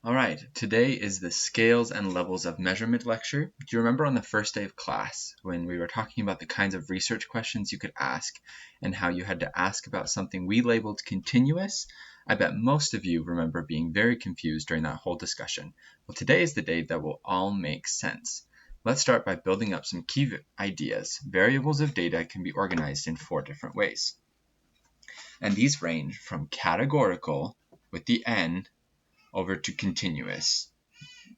All right, today is the scales and levels of measurement lecture. Do you remember on the first day of class when we were talking about the kinds of research questions you could ask and how you had to ask about something we labeled continuous? I bet most of you remember being very confused during that whole discussion. Well, today is the day that will all make sense. Let's start by building up some key ideas. Variables of data can be organized in 4 different ways. And these range from categorical, with the N, over to continuous.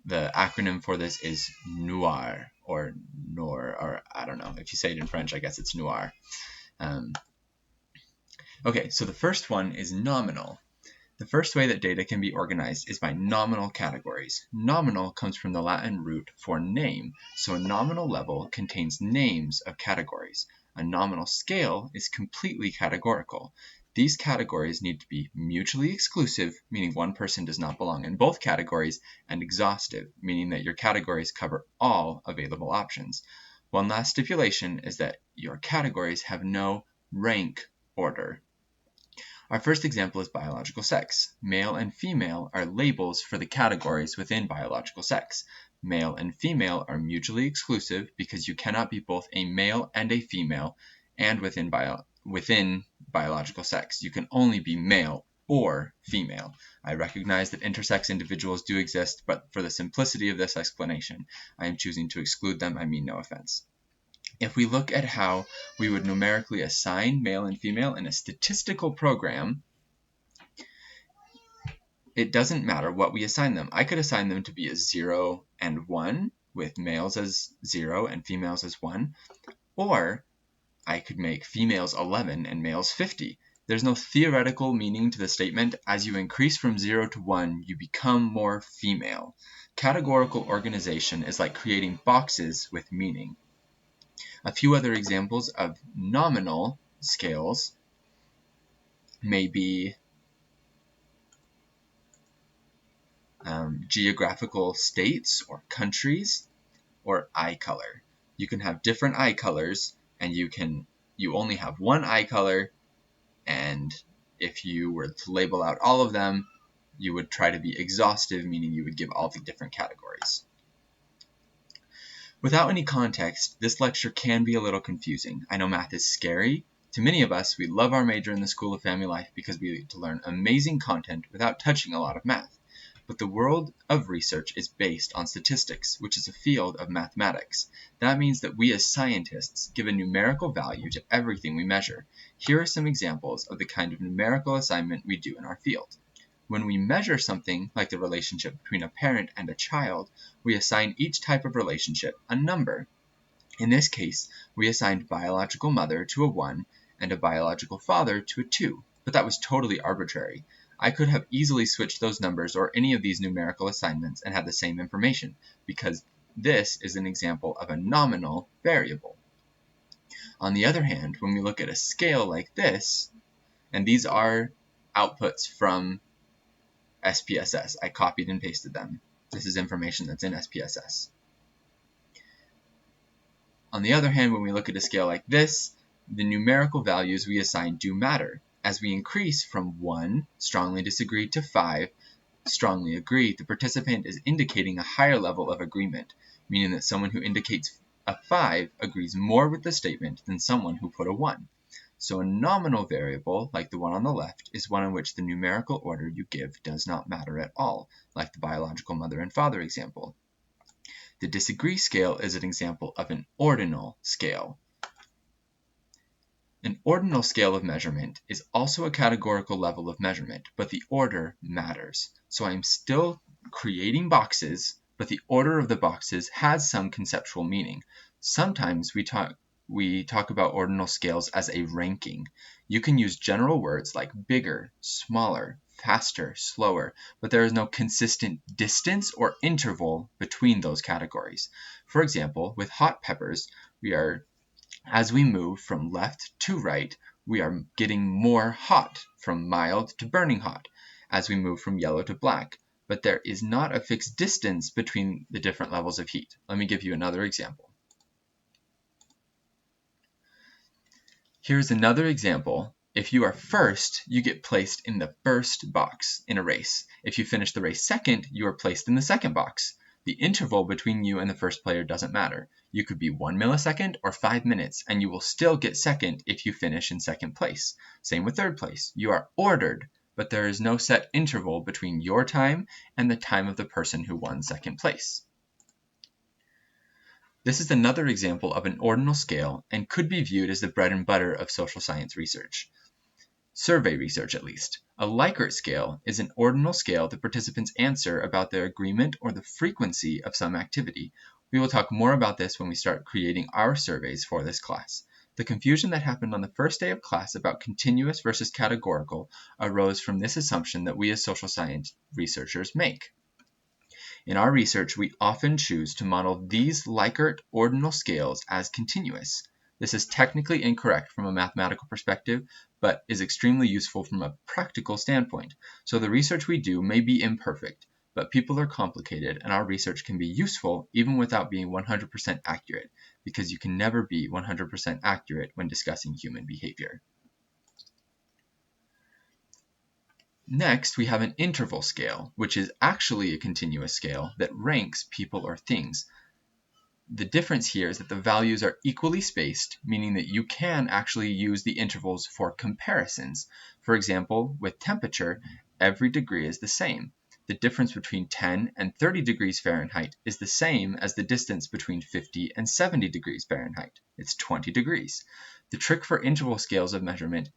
The acronym for this is NOIR, or NOR, or I don't know. If you say it in French, I guess it's NOIR. Okay, so the first one is nominal. The first way that data can be organized is by nominal categories. Nominal comes from the Latin root for name, so a nominal level contains names of categories. A nominal scale is completely categorical. These categories need to be mutually exclusive, meaning one person does not belong in both categories, and exhaustive, meaning that your categories cover all available options. One last stipulation is that your categories have no rank order. Our first example is biological sex. Male and female are labels for the categories within biological sex. Male and female are mutually exclusive because you cannot be both a male and a female, and within biological sex. You can only be male or female. I recognize that intersex individuals do exist, but for the simplicity of this explanation, I am choosing to exclude them. I mean no offense. If we look at how we would numerically assign male and female in a statistical program, it doesn't matter what we assign them. I could assign them to be as 0 and 1, with males as 0 and females as 1, or I could make females 11 and males 50. There's no theoretical meaning to the statement. As you increase from 0 to 1, you become more female. Categorical organization is like creating boxes with meaning. A few other examples of nominal scales may be geographical states or countries, or eye color. You can have different eye colors, and you only have one eye color, and if you were to label out all of them, you would try to be exhaustive, meaning you would give all the different categories. Without any context, this lecture can be a little confusing. I know math is scary. To many of us, we love our major in the School of Family Life because we get to learn amazing content without touching a lot of math. But the world of research is based on statistics, which is a field of mathematics. That means that we as scientists give a numerical value to everything we measure. Here are some examples of the kind of numerical assignment we do in our field. When we measure something, like the relationship between a parent and a child, we assign each type of relationship a number. In this case, we assigned biological mother to a 1 and a biological father to a 2, but that was totally arbitrary. I could have easily switched those numbers or any of these numerical assignments and had the same information, because this is an example of a nominal variable. On the other hand, when we look at a scale like this, and these are outputs from SPSS. I copied and pasted them. This is information that's in SPSS. On the other hand, when we look at a scale like this, the numerical values we assign do matter. As we increase from 1, strongly disagree, to 5, strongly agree, the participant is indicating a higher level of agreement, meaning that someone who indicates a 5 agrees more with the statement than someone who put a 1. So a nominal variable, like the one on the left, is one in which the numerical order you give does not matter at all, like the biological mother and father example. The disagree scale is an example of an ordinal scale. An ordinal scale of measurement is also a categorical level of measurement, but the order matters. So I'm still creating boxes, but the order of the boxes has some conceptual meaning. Sometimes we talk about ordinal scales as a ranking. You can use general words like bigger, smaller, faster, slower, but there is no consistent distance or interval between those categories. For example, with hot peppers, as we move from left to right, we are getting more hot, from mild to burning hot, as we move from yellow to black. But there is not a fixed distance between the different levels of heat. Let me give you another example. Here's another example If you are first, you get placed in the first box in a race. If you finish the race second, you are placed in the second box. The interval between you and the first player doesn't matter. You could be 1 millisecond or 5 minutes, and you will still get second if you finish in second place. Same with third place. You are ordered, but there is no set interval between your time and the time of the person who won second place. This is another example of an ordinal scale and could be viewed as the bread and butter of social science research. Survey research, at least. A Likert scale is an ordinal scale that participants answer about their agreement or the frequency of some activity. We will talk more about this when we start creating our surveys for this class. The confusion that happened on the first day of class about continuous versus categorical arose from this assumption that we as social science researchers make. In our research, we often choose to model these Likert ordinal scales as continuous. This is technically incorrect from a mathematical perspective, but is extremely useful from a practical standpoint. So the research we do may be imperfect, but people are complicated, and our research can be useful even without being 100% accurate, because you can never be 100% accurate when discussing human behavior. Next, we have an interval scale, which is actually a continuous scale that ranks people or things. The difference here is that the values are equally spaced, meaning that you can actually use the intervals for comparisons. For example, with temperature, every degree is the same. The difference between 10 and 30 degrees Fahrenheit is the same as the distance between 50 and 70 degrees Fahrenheit. It's 20 degrees. The trick for interval scales of measurement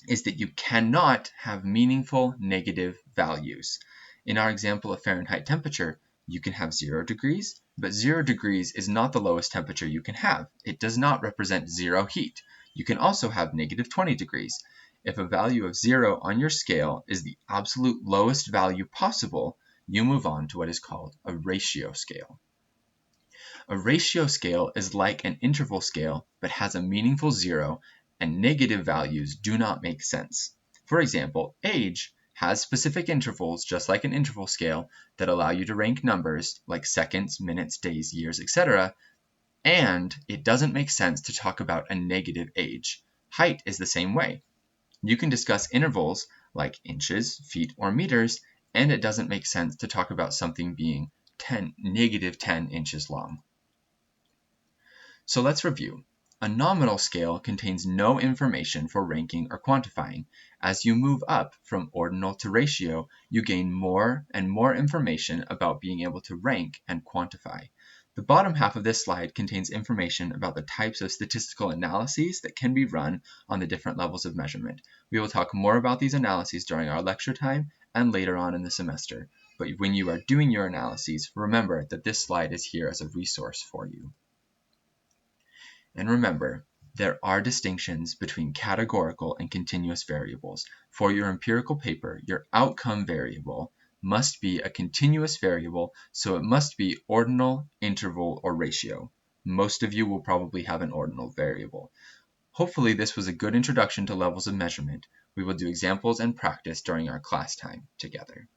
is that you cannot have meaningful negative values. In our example of Fahrenheit temperature, you can have 0 degrees, but 0 degrees is not the lowest temperature you can have. It does not represent zero heat. You can also have negative 20 degrees. If a value of 0 on your scale is the absolute lowest value possible, you move on to what is called a ratio scale. A ratio scale is like an interval scale, but has a meaningful 0, and negative values do not make sense. For example, age has specific intervals, just like an interval scale, that allow you to rank numbers like seconds, minutes, days, years, etc., and it doesn't make sense to talk about a negative age. Height is the same way. You can discuss intervals like inches, feet, or meters, and it doesn't make sense to talk about something being negative 10 inches long. So let's review. A nominal scale contains no information for ranking or quantifying. As you move up from ordinal to ratio, you gain more and more information about being able to rank and quantify. The bottom half of this slide contains information about the types of statistical analyses that can be run on the different levels of measurement. We will talk more about these analyses during our lecture time and later on in the semester. But when you are doing your analyses, remember that this slide is here as a resource for you. And remember, there are distinctions between categorical and continuous variables. For your empirical paper, your outcome variable must be a continuous variable, so it must be ordinal, interval, or ratio. Most of you will probably have an ordinal variable. Hopefully this was a good introduction to levels of measurement. We will do examples and practice during our class time together.